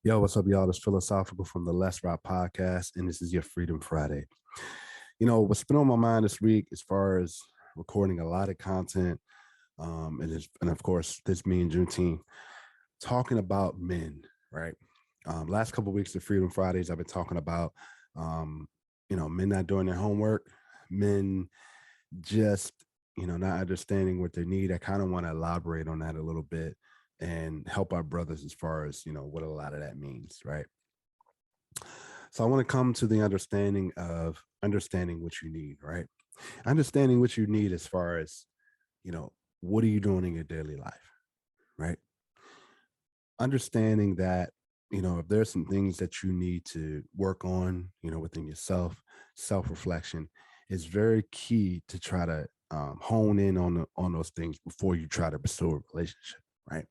Yo, what's up, y'all? It's Philosophical from the Let's Rock podcast, and this is your Freedom Friday. What's been on my mind this week as far as recording a lot of content, and of course, this being Juneteenth, talking about men, right? Last couple of weeks of Freedom Fridays, I've been talking about, men not doing their homework, men just, not understanding what they need. I kind of want to elaborate on that a little bit and help our brothers as far as, what a lot of that means, right? So I want to come to the understanding of understanding what you need, right? Understanding what you need as far as, what are you doing in your daily life, right? Understanding that, if there's some things that you need to work on, within yourself, self-reflection is very key to try to hone in on those things before you try to pursue a relationship, right?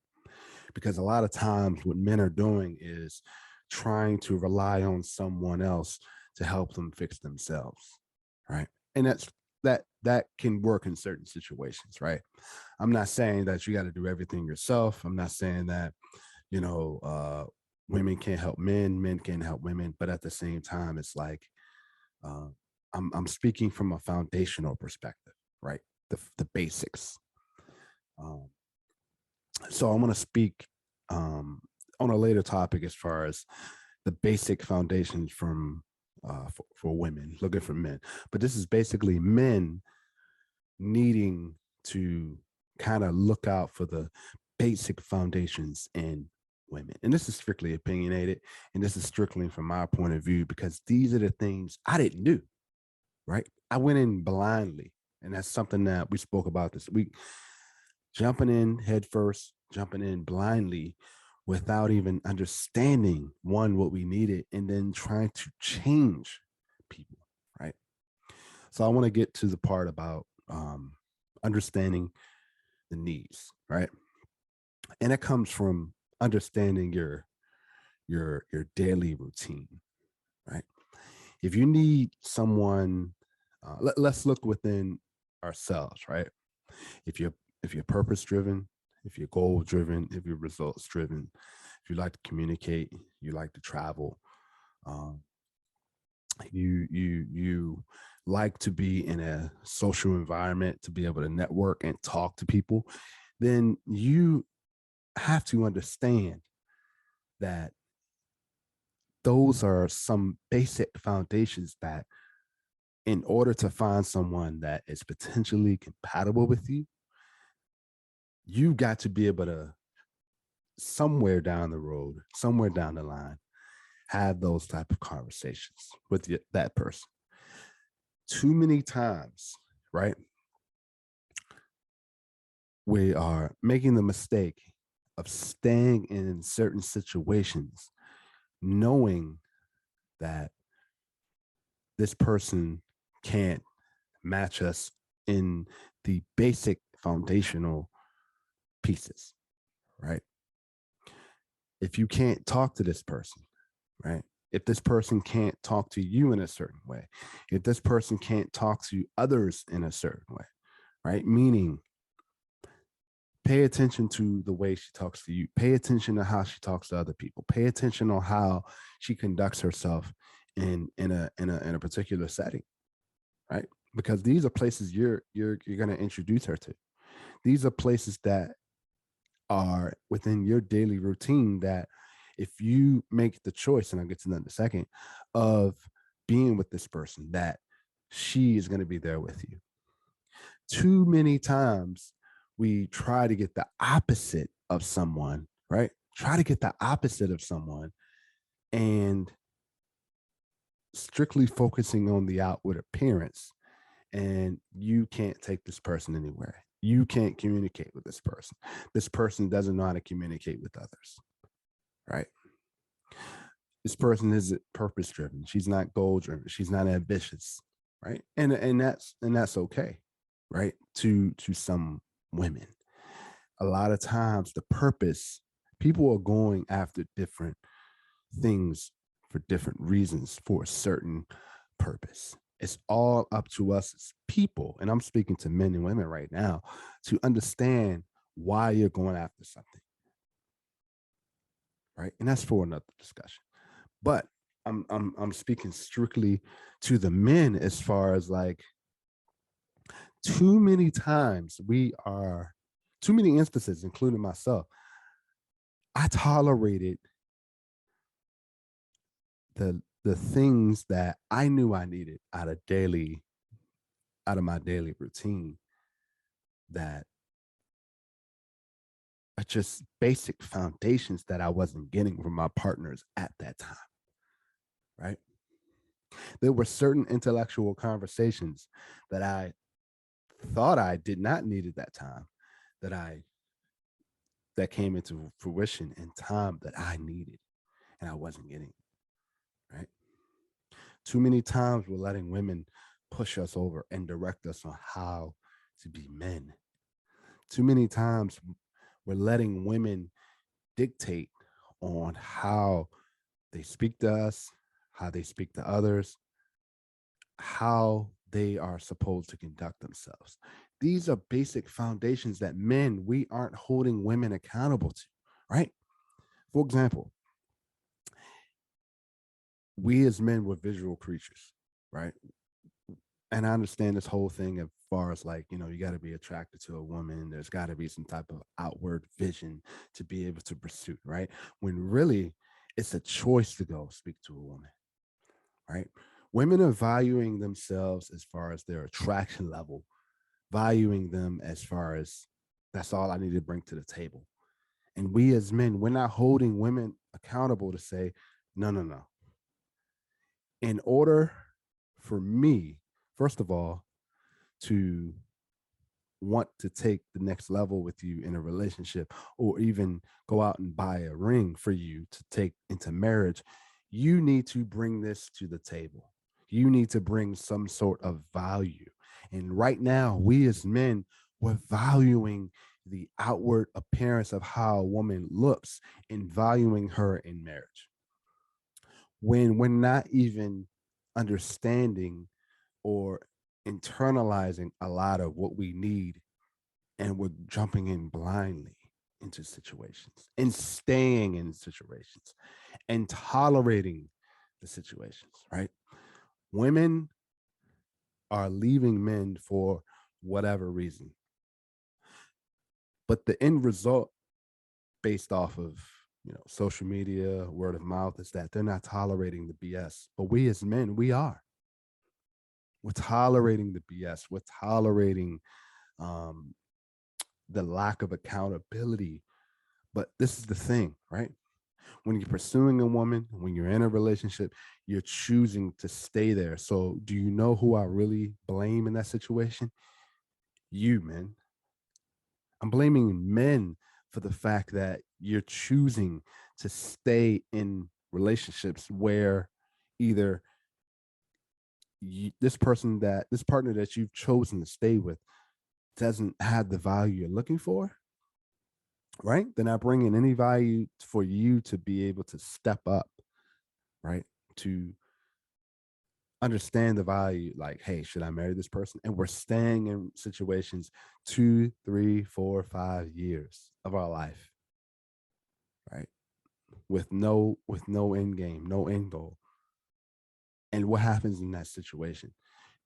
Because a lot of times what men are doing is trying to rely on someone else to help them fix themselves, right? And that can work in certain situations, right? I'm not saying that you got to do everything yourself. I'm not saying that, you know, uh, women can't help men, men can't help women, but at the same time, it's like uh, I'm speaking from a foundational perspective, right? The basics. Um, so I want to speak um, on a later topic as far as the basic foundations for women looking for men, but this is basically men needing to kind of look out for the basic foundations in women. And this is strictly opinionated, and this is strictly from my point of view because these are the things I didn't do, right? I went in blindly, and that's something that we spoke about this week. Jumping in head first, jumping in blindly without even understanding one what we needed and then trying to change people, right? So I want to get to the part about understanding the needs, right? And it comes from understanding your daily routine, right? If you need someone, let's look within ourselves, right? If you're purpose driven, if you're goal driven, if you're results driven, if you like to communicate, you like to travel, um, you like to be in a social environment to be able to network and talk to people, then you have to understand that those are some basic foundations that in order to find someone that is potentially compatible with you, you got to be able to somewhere down the road, somewhere down the line, have those type of conversations with that person. Too many times, right? We are making the mistake of staying in certain situations, knowing that this person can't match us in the basic foundational pieces, right? If you can't talk to this person, right? If this person can't talk to you in a certain way, if this person can't talk to others in a certain way, right? Meaning, pay attention to the way she talks to you. Pay attention to how she talks to other people. Pay attention on how she conducts herself in a particular setting, right? Because these are places you're going to introduce her to. These are places that are within your daily routine that if you make the choice, and I'll get to that in a second, of being with this person, that she is going to be there with you. Too many times we try to get the opposite of someone, right? Try to get the opposite of someone and strictly focusing on the outward appearance. And you can't take this person anywhere. You can't communicate with this person. This person doesn't know how to communicate with others, right? This person isn't purpose driven. She's not goal driven. She's not ambitious, right? And that's okay, right? To some women, a lot of times the purpose, people are going after different things for different reasons for a certain purpose. It's all up to us as people, and I'm speaking to men and women right now, to understand why you're going after something, right? And that's for another discussion. But I'm speaking strictly to the men as far as like too many times too many instances, including myself, I tolerated the things that I knew I needed out of my daily routine that are just basic foundations that I wasn't getting from my partners at that time, right? There were certain intellectual conversations that I thought I did not need at that time that I that came into fruition in time that I needed and I wasn't getting, right? Too many times we're letting women push us over and direct us on how to be men. Too many times we're letting women dictate on how they speak to us, how they speak to others, how they are supposed to conduct themselves. These are basic foundations that men, we aren't holding women accountable to, right? For example, we as men were visual creatures, right? And I understand this whole thing as far as like, you got to be attracted to a woman. There's got to be some type of outward vision to be able to pursue, right? When really it's a choice to go speak to a woman, right? Women are valuing themselves as far as their attraction level, valuing them as far as that's all I need to bring to the table. And we as men, we're not holding women accountable to say, no, no, no. In order for me, first of all, to want to take the next level with you in a relationship or even go out and buy a ring for you to take into marriage, you need to bring this to the table. You need to bring some sort of value. And right now, we as men, we're valuing the outward appearance of how a woman looks and valuing her in marriage when we're not even understanding or internalizing a lot of what we need, and we're jumping in blindly into situations and staying in situations and tolerating the situations, right? Women are leaving men for whatever reason, but the end result based off of social media, word of mouth, is that they're not tolerating the BS. But we as men, we're tolerating the BS. We're tolerating um, the lack of accountability. But this is the thing, right? When you're pursuing a woman, when you're in a relationship, you're choosing to stay there. So do you know who I really blame in that situation? You, man. I'm blaming men for the fact that you're choosing to stay in relationships where either this partner that you've chosen to stay with doesn't have the value you're looking for, right? They're not bringing any value for you to be able to step up, right? To understand the value, like, hey, should I marry this person? And we're staying in situations 2, 3, 4, 5 years of our life, right? With no end game, no end goal. And what happens in that situation?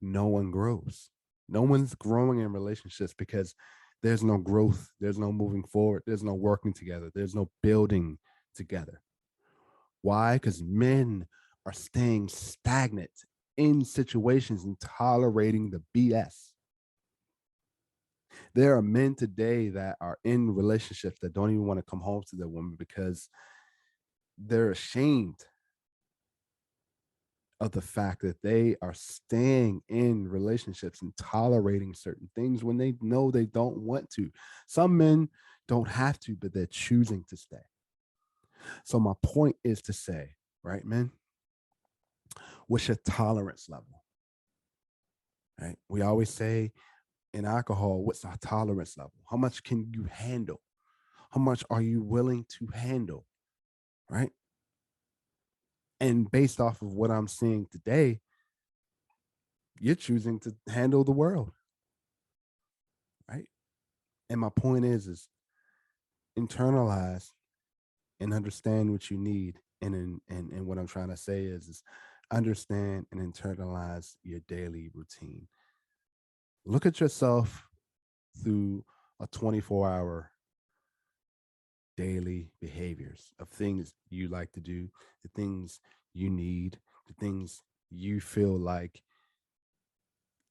No one grows. No one's growing in relationships because there's no growth, there's no moving forward, there's no working together, there's no building together. Why? Because men are staying stagnant in situations and tolerating the BS. There are men today that are in relationships that don't even want to come home to their woman because they're ashamed of the fact that they are staying in relationships and tolerating certain things when they know they don't want to. Some men don't have to, but they're choosing to stay. So my point is to say, right, men, what's your tolerance level? Right? We always say in alcohol, what's our tolerance level? How much can you handle? How much are you willing to handle? Right? And based off of what I'm seeing today, you're choosing to handle the world. Right? And my point is internalize and understand what you need. And what I'm trying to say is understand and internalize your daily routine. Look at yourself through a 24-hour daily behaviors of things you like to do, the things you need, the things you feel like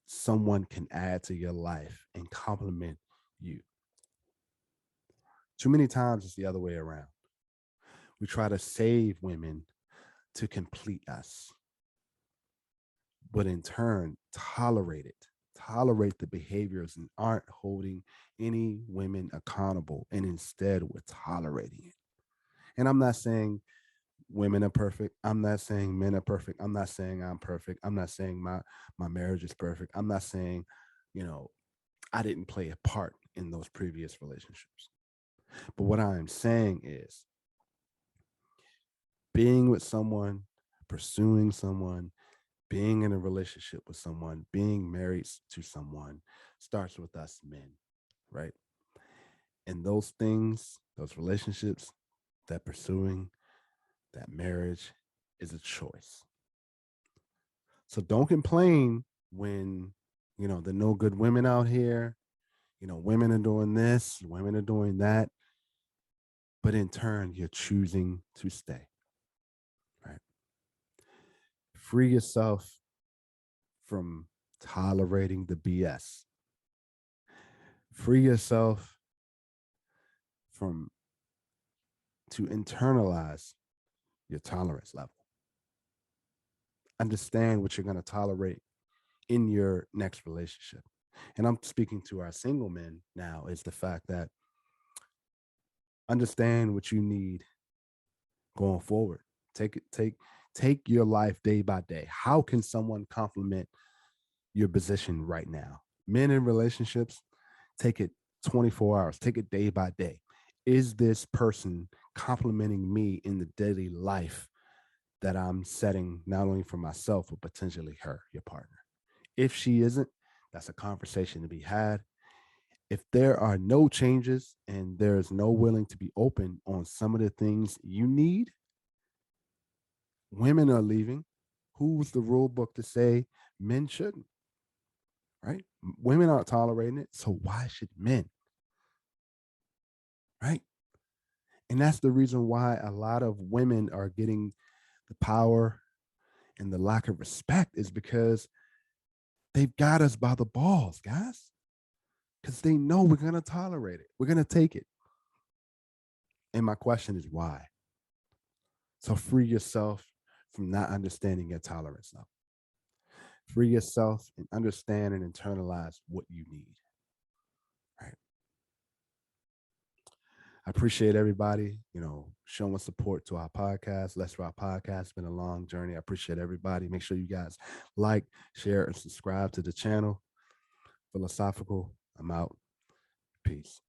someone can add to your life and complement you. Too many times it's the other way around. We try to save women to complete us, but in turn, tolerate the behaviors and aren't holding any women accountable. And instead, we're tolerating it. And I'm not saying women are perfect. I'm not saying men are perfect. I'm not saying I'm perfect. I'm not saying my marriage is perfect. I'm not saying, you know, I didn't play a part in those previous relationships. But what I am saying is being with someone, pursuing someone, being in a relationship with someone, being married to someone starts with us men, right? And those things, those relationships, that pursuing, that marriage is a choice. So don't complain when, the no good women out here, women are doing this, women are doing that. But in turn, you're choosing to stay, right? Free yourself from tolerating the BS. Free yourself from to internalize your tolerance level. Understand what you're going to tolerate in your next relationship. And I'm speaking to our single men now, is the fact that understand what you need going forward. Take your life day by day. How can someone complement your position right now? Men in relationships, take it 24 hours, take it day by day. Is this person complimenting me in the daily life that I'm setting, not only for myself, but potentially her, your partner? If she isn't, that's a conversation to be had. If there are no changes and there's no willing to be open on some of the things you need, women are leaving. Who's the rule book to say men shouldn't, right? Women aren't tolerating it, so why should men, right? And that's the reason why a lot of women are getting the power and the lack of respect, is because they've got us by the balls, guys, because they know we're going to tolerate it. We're going to take it. And my question is why? So free yourself from not understanding your tolerance level. Free yourself and understand and internalize what you need. Right. I appreciate everybody, showing support to our podcast. Let's Rock Podcast. It's been a long journey. I appreciate everybody. Make sure you guys like, share, and subscribe to the channel. Philosophical. I'm out. Peace.